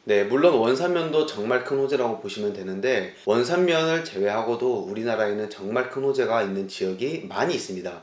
네, 물론 원산면도 정말 큰 호재라고 보시면 되는데 원산면을 제외하고도 우리나라에는 정말 큰 호재가 있는 지역이 많이 있습니다.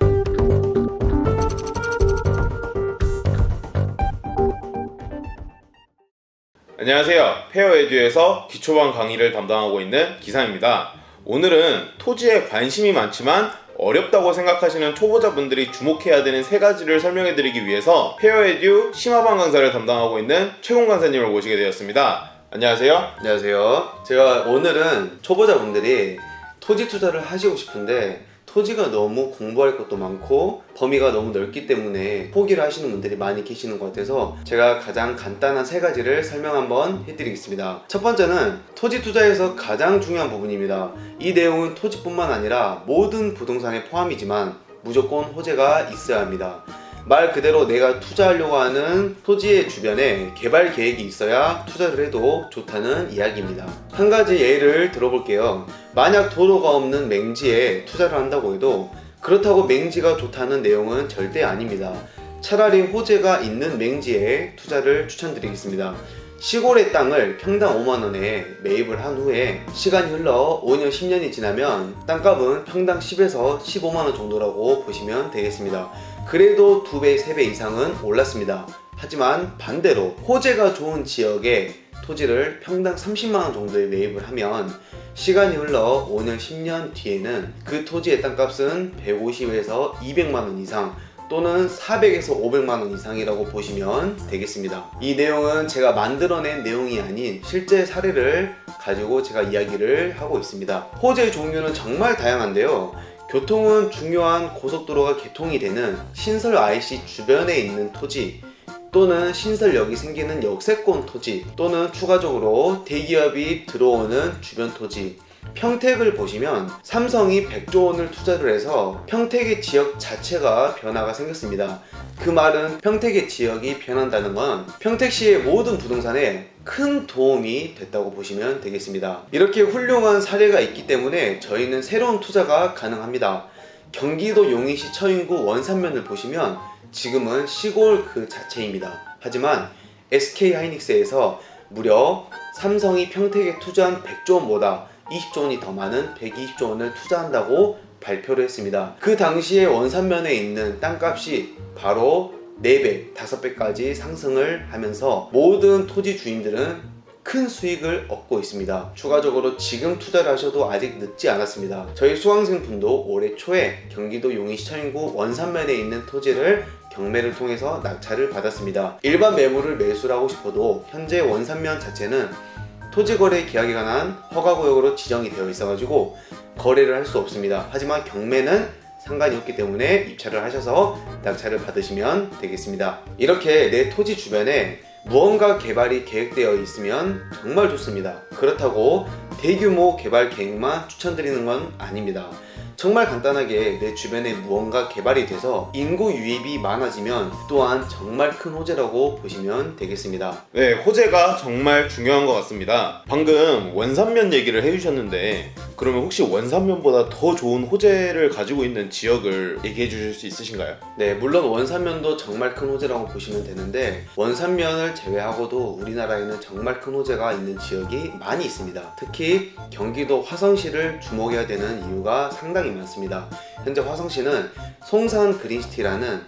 안녕하세요. 페어에듀에서 기초반 강의를 담당하고 있는 기상입니다. 오늘은 토지에 관심이 많지만 어렵다고 생각하시는 초보자분들이 주목해야 되는 세 가지를 설명해 드리기 위해서 페어에듀 심화반 강사를 담당하고 있는 최공 강사님을 모시게 되었습니다. 안녕하세요. 안녕하세요. 제가 오늘은 초보자분들이 토지 투자를 하시고 싶은데 토지가 너무 공부할 것도 많고 범위가 너무 넓기 때문에 포기를 하시는 분들이 많이 계시는 것 같아서 제가 가장 간단한 세 가지를 설명 한번 해드리겠습니다. 첫 번째는 토지 투자에서 가장 중요한 부분입니다. 이 내용은 토지뿐만 아니라 모든 부동산에 포함이지만 무조건 호재가 있어야 합니다. 말 그대로 내가 투자하려고 하는 토지의 주변에 개발 계획이 있어야 투자를 해도 좋다는 이야기입니다. 한 가지 예를 들어볼게요. 만약 도로가 없는 맹지에 투자를 한다고 해도 그렇다고 맹지가 좋다는 내용은 절대 아닙니다. 차라리 호재가 있는 맹지에 투자를 추천드리겠습니다. 시골의 땅을 평당 5만원에 매입을 한 후에 시간이 흘러 5년, 10년이 지나면 땅값은 평당 10에서 15만원 정도라고 보시면 되겠습니다. 그래도 2배, 3배 이상은 올랐습니다. 하지만 반대로 호재가 좋은 지역에 토지를 평당 30만원 정도에 매입을 하면 시간이 흘러 5년, 10년 뒤에는 그 토지의 땅값은 150에서 200만원 이상 또는 400에서 500만원 이상이라고 보시면 되겠습니다. 이 내용은 제가 만들어낸 내용이 아닌 실제 사례를 가지고 제가 이야기를 하고 있습니다. 호재 종류는 정말 다양한데요. 교통은 중요한 고속도로가 개통이 되는 신설 IC 주변에 있는 토지 또는 신설역이 생기는 역세권 토지 또는 추가적으로 대기업이 들어오는 주변 토지, 평택을 보시면 삼성이 100조 원을 투자를 해서 평택의 지역 자체가 변화가 생겼습니다. 그 말은 평택의 지역이 변한다는 건 평택시의 모든 부동산에 큰 도움이 됐다고 보시면 되겠습니다. 이렇게 훌륭한 사례가 있기 때문에 저희는 새로운 투자가 가능합니다. 경기도 용인시 처인구 원산면을 보시면 지금은 시골 그 자체입니다. 하지만 SK하이닉스에서 무려 삼성이 평택에 투자한 100조 원보다 20조 원이 더 많은 120조 원을 투자한다고 발표를 했습니다. 그 당시에 원산면에 있는 땅값이 바로 4배, 5배까지 상승을 하면서 모든 토지 주인들은 큰 수익을 얻고 있습니다. 추가적으로 지금 투자를 하셔도 아직 늦지 않았습니다. 저희 수강생분도 올해 초에 경기도 용인시 처인구 원산면에 있는 토지를 경매를 통해서 낙찰을 받았습니다. 일반 매물을 매수를 하고 싶어도 현재 원산면 자체는 토지거래 계약에 관한 허가구역으로 지정이 되어 있어가지고 거래를 할 수 없습니다. 하지만 경매는 상관이 없기 때문에 입찰을 하셔서 낙찰을 받으시면 되겠습니다. 이렇게 내 토지 주변에 무언가 개발이 계획되어 있으면 정말 좋습니다. 그렇다고 대규모 개발 계획만 추천드리는 건 아닙니다. 정말 간단하게 내 주변에 무언가 개발이 돼서 인구 유입이 많아지면 또한 정말 큰 호재라고 보시면 되겠습니다. 네, 호재가 정말 중요한 것 같습니다. 방금 원산면 얘기를 해주셨는데 그러면 혹시 원산면보다 더 좋은 호재를 가지고 있는 지역을 얘기해 주실 수 있으신가요? 네, 물론 원산면도 정말 큰 호재라고 보시면 되는데 원산면을 제외하고도 우리나라에는 정말 큰 호재가 있는 지역이 많이 있습니다. 특히 경기도 화성시를 주목해야 되는 이유가 상당히 많습니다. 현재 화성시는 송산 그린시티라는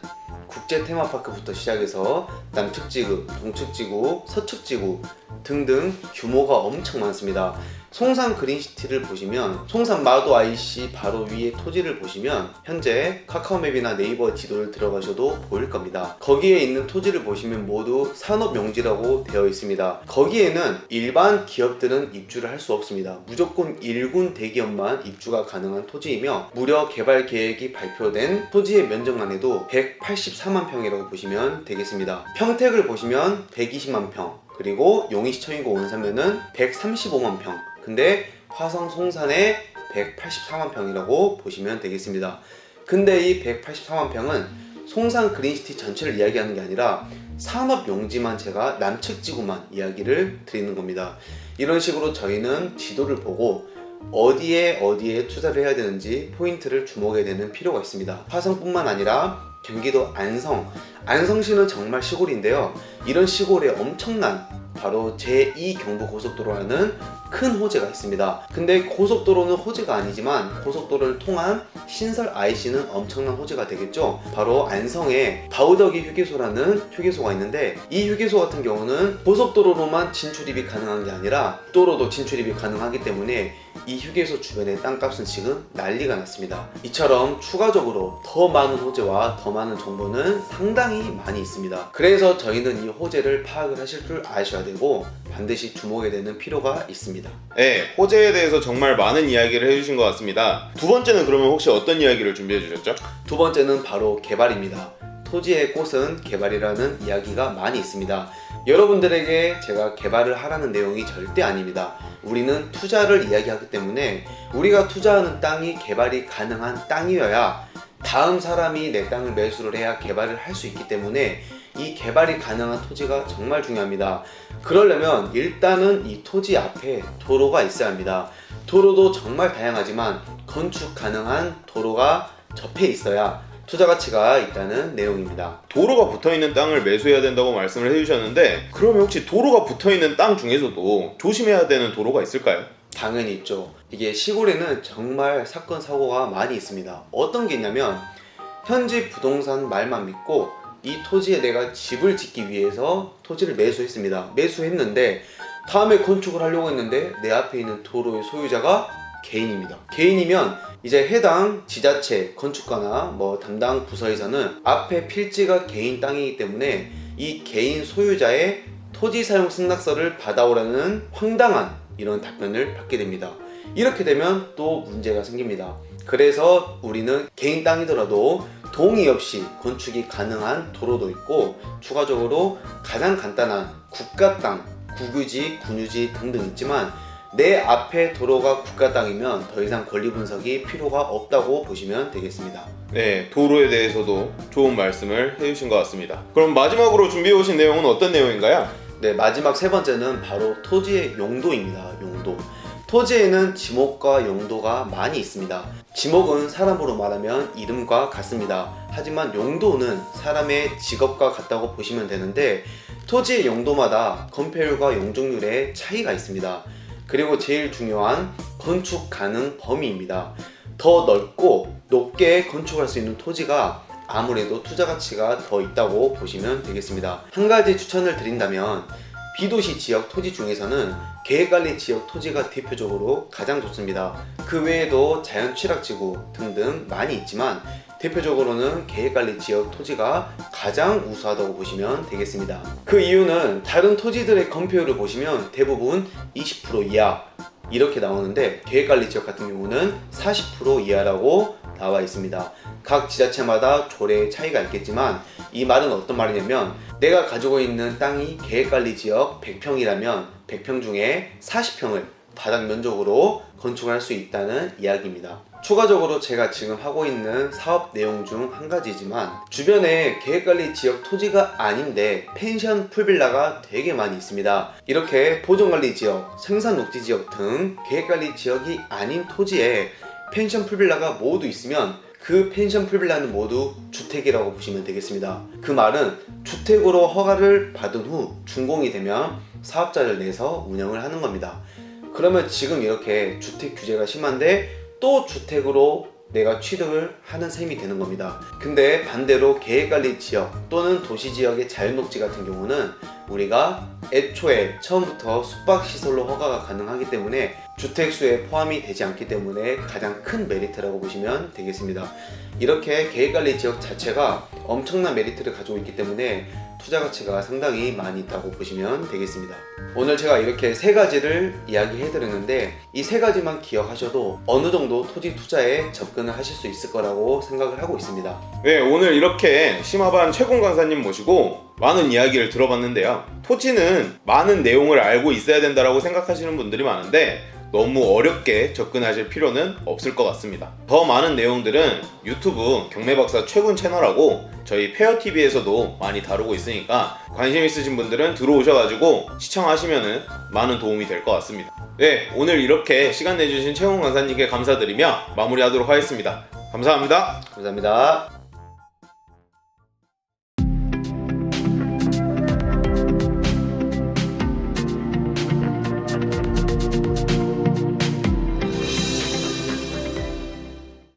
국제 테마파크부터 시작해서 남측지구, 동측지구, 서측지구 등등 규모가 엄청 많습니다. 송산 그린시티를 보시면 송산 마도 IC 바로 위에 토지를 보시면 현재 카카오맵이나 네이버 지도를 들어가셔도 보일 겁니다. 거기에 있는 토지를 보시면 모두 산업용지라고 되어 있습니다. 거기에는 일반 기업들은 입주를 할 수 없습니다. 무조건 일군 대기업만 입주가 가능한 토지이며 무려 개발 계획이 발표된 토지의 면적만 해도 184만 평이라고 보시면 되겠습니다. 평택을 보시면 120만 평, 그리고 용인시 처인구 원산면은 135만 평, 근데 화성 송산에 184만 평이라고 보시면 되겠습니다. 근데 이 184만 평은 송산 그린시티 전체를 이야기하는 게 아니라 산업용지만 제가 남측 지구만 이야기를 드리는 겁니다. 이런 식으로 저희는 지도를 보고 어디에 투자를 해야 되는지 포인트를 주목해야 되는 필요가 있습니다. 화성뿐만 아니라 경기도 안성시는 정말 시골인데요. 이런 시골에 엄청난 바로 제2 경부고속도로라는 큰 호재가 있습니다. 근데 고속도로는 호재가 아니지만 고속도로를 통한 신설 IC는 엄청난 호재가 되겠죠. 바로 안성에 바우더기 휴게소라는 휴게소가 있는데, 이 휴게소 같은 경우는 고속도로로만 진출입이 가능한 게 아니라 도로도 진출입이 가능하기 때문에 이 휴게소 주변의 땅값은 지금 난리가 났습니다. 이처럼 추가적으로 더 많은 호재와 더 많은 정보는 상당히 많이 있습니다. 그래서 저희는 이 호재를 파악을 하실 줄 아셔야 되고 반드시 주목해야 되는 필요가 있습니다. 네, 호재에 대해서 정말 많은 이야기를 해주신 것 같습니다. 두 번째는 그러면 혹시 어떤 이야기를 준비해 주셨죠? 두 번째는 바로 개발입니다. 토지의 꽃은 개발이라는 이야기가 많이 있습니다. 여러분들에게 제가 개발을 하라는 내용이 절대 아닙니다. 우리는 투자를 이야기하기 때문에 우리가 투자하는 땅이 개발이 가능한 땅이어야 다음 사람이 내 땅을 매수를 해야 개발을 할 수 있기 때문에 이 개발이 가능한 토지가 정말 중요합니다. 그러려면 일단은 이 토지 앞에 도로가 있어야 합니다. 도로도 정말 다양하지만 건축 가능한 도로가 접해 있어야 투자 가치가 있다는 내용입니다. 도로가 붙어있는 땅을 매수해야 된다고 말씀을 해주셨는데, 그러면 혹시 도로가 붙어있는 땅 중에서도 조심해야 되는 도로가 있을까요? 당연히 있죠. 이게 시골에는 정말 사건 사고가 많이 있습니다. 어떤 게 있냐면 현지 부동산 말만 믿고 이 토지에 내가 집을 짓기 위해서 토지를 매수했습니다. 매수했는데 다음에 건축을 하려고 했는데 내 앞에 있는 도로의 소유자가 개인입니다. 개인이면 이제 해당 지자체 건축가나 담당 부서에서는 앞에 필지가 개인 땅이기 때문에 이 개인 소유자의 토지 사용 승낙서를 받아오라는 황당한 이런 답변을 받게 됩니다. 이렇게 되면 또 문제가 생깁니다. 그래서 우리는 개인 땅이더라도 동의 없이 건축이 가능한 도로도 있고, 추가적으로 가장 간단한 국가 땅, 국유지, 군유지 등등 있지만 내 앞에 도로가 국가 땅이면 더 이상 권리 분석이 필요가 없다고 보시면 되겠습니다. 네, 도로에 대해서도 좋은 말씀을 해주신 것 같습니다. 그럼 마지막으로 준비해 오신 내용은 어떤 내용인가요? 네, 마지막 세 번째는 바로 토지의 용도입니다. 용도. 토지에는 지목과 용도가 많이 있습니다. 지목은 사람으로 말하면 이름과 같습니다. 하지만 용도는 사람의 직업과 같다고 보시면 되는데, 토지의 용도마다 건폐율과 용적률의 차이가 있습니다. 그리고 제일 중요한 건축 가능 범위입니다. 더 넓고 높게 건축할 수 있는 토지가 아무래도 투자 가치가 더 있다고 보시면 되겠습니다. 한 가지 추천을 드린다면 비도시 지역 토지 중에서는 계획관리 지역 토지가 대표적으로 가장 좋습니다. 그 외에도 자연취락지구 등등 많이 있지만 대표적으로는 계획관리 지역 토지가 가장 우수하다고 보시면 되겠습니다. 그 이유는 다른 토지들의 건폐율을 보시면 대부분 20% 이하 이렇게 나오는데, 계획관리 지역 같은 경우는 40% 이하라고 나와 있습니다. 각 지자체마다 조례의 차이가 있겠지만 이 말은 어떤 말이냐면, 내가 가지고 있는 땅이 계획관리 지역 100평이라면 100평 중에 40평을 바닥 면적으로 건축할 수 있다는 이야기입니다. 추가적으로 제가 지금 하고 있는 사업 내용 중 한 가지지만, 주변에 계획관리 지역 토지가 아닌데 펜션 풀빌라가 되게 많이 있습니다. 이렇게 보존관리 지역, 생산녹지 지역 등 계획관리 지역이 아닌 토지에 펜션 풀빌라가 모두 있으면 그 펜션 풀빌라는 모두 주택이라고 보시면 되겠습니다. 그 말은 주택으로 허가를 받은 후 준공이 되면 사업자를 내서 운영을 하는 겁니다. 그러면 지금 이렇게 주택 규제가 심한데 또 주택으로 내가 취득을 하는 셈이 되는 겁니다. 근데 반대로 계획관리 지역 또는 도시지역의 자연녹지 같은 경우는 우리가 애초에 처음부터 숙박시설로 허가가 가능하기 때문에 주택수에 포함이 되지 않기 때문에 가장 큰 메리트라고 보시면 되겠습니다. 이렇게 계획관리 지역 자체가 엄청난 메리트를 가지고 있기 때문에 투자 가치가 상당히 많이 있다고 보시면 되겠습니다. 오늘 제가 이렇게 세 가지를 이야기해 드렸는데, 이 세 가지만 기억하셔도 어느 정도 토지 투자에 접근을 하실 수 있을 거라고 생각을 하고 있습니다. 네, 오늘 이렇게 심화반 최공 강사님 모시고 많은 이야기를 들어봤는데요. 토지는 많은 내용을 알고 있어야 된다고 생각하시는 분들이 많은데 너무 어렵게 접근하실 필요는 없을 것 같습니다. 더 많은 내용들은 유튜브 경매박사 최군 채널하고 저희 페어TV에서도 많이 다루고 있으니까 관심 있으신 분들은 들어오셔가지고 시청하시면 많은 도움이 될 것 같습니다. 네, 오늘 이렇게 시간 내주신 최군 강사님께 감사드리며 마무리하도록 하겠습니다. 감사합니다. 감사합니다.